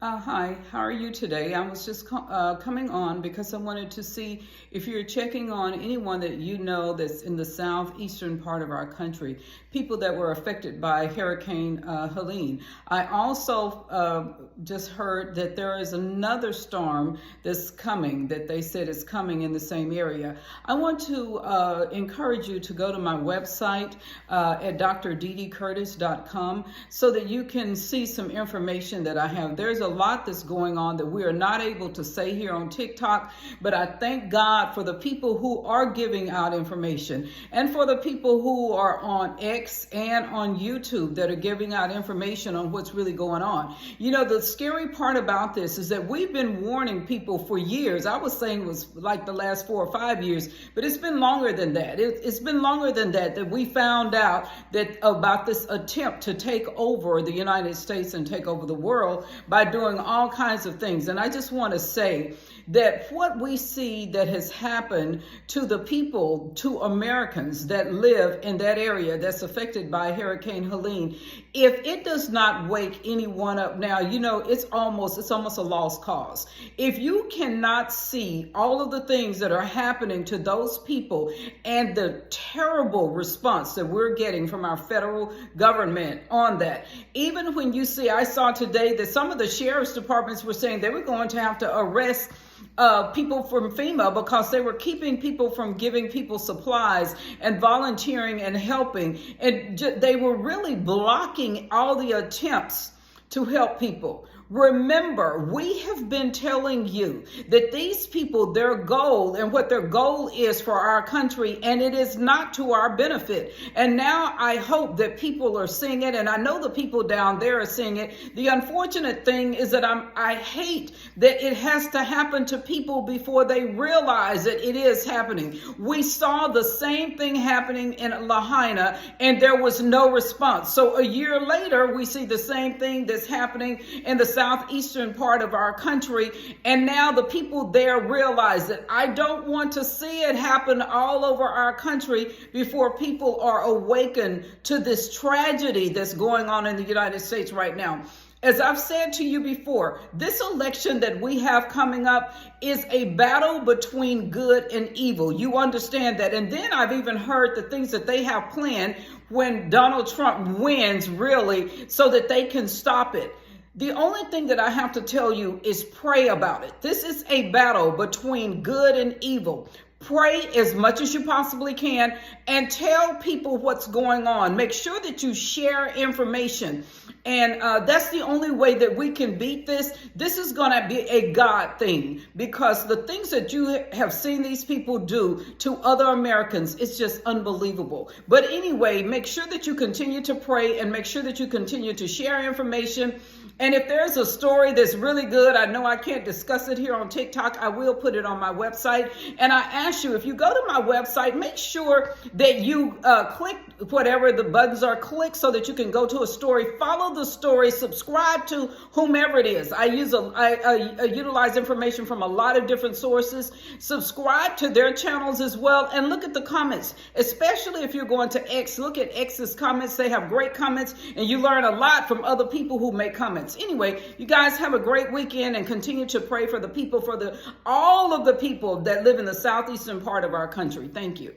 Hi, how are you today? I was just coming on because I wanted to see if you're checking on anyone that you know that's in the southeastern part of our country, people that were affected by Hurricane Helene. I also just heard that there is another storm that's coming, that they said is coming in the same area. I want to encourage you to go to my website at drdddcurtis.com so that you can see some information that I have. There's a lot that's going on that we are not able to say here on TikTok, but I thank God for the people who are giving out information and for the people who are on X and on YouTube that are giving out information on what's really going on. You know, the scary part about this is that we've been warning people for years. I was saying it was like the last 4 or 5 years, but it's been longer than that. It's been longer than that we found out that about this attempt to take over the United States and take over the world by doing all kinds of things. And I just want to say that what we see that has happened to the people, to Americans that live in that area that's affected by Hurricane Helene, if it does not wake anyone up now, you know, it's almost a lost cause. If you cannot see all of the things that are happening to those people and the terrible response that we're getting from our federal government on that, even when you see, I saw today that some of the sheriff's departments were saying they were going to have to arrest people from FEMA because they were keeping people from giving people supplies and volunteering and helping. And they were really blocking all the attempts to help people. Remember, we have been telling you that these people, their goal and what their goal is for our country, and it is not to our benefit. And now I hope that people are seeing it, and I know the people down there are seeing it. The unfortunate thing is that I hate that it has to happen to people before they realize that it is happening. We saw the same thing happening in Lahaina, and there was no response. So a year later, we see the same thing that's happening in the southeastern part of our country, and now the people there realize that I don't want to see it happen all over our country before people are awakened to this tragedy that's going on in the United States right now. As I've said to you before, this election that we have coming up is a battle between good and evil. You understand that. And then I've even heard the things that they have planned when Donald Trump wins, really, so that they can stop it. The only thing that I have to tell you is pray about it. This is a battle between good and evil. Pray as much as you possibly can and tell people what's going on. Make sure that you share information. And that's the only way that we can beat this. This is going to be a God thing, because the things that you have seen these people do to other Americans, it's just unbelievable. But anyway, make sure that you continue to pray and make sure that you continue to share information. And if there's a story that's really good, I know I can't discuss it here on TikTok, I will put it on my website. And I ask you, if you go to my website, make sure that you click whatever the buttons are, click so that you can go to a story, follow the story, subscribe to whomever it is. I utilize information from a lot of different sources. Subscribe to their channels as well, and look at the comments, especially if you're going to X. Look at X's comments. They have great comments, and you learn a lot from other people who make comments. Anyway, you guys have a great weekend and continue to pray for the people, for all of the people that live in the southeastern part of our country. Thank you.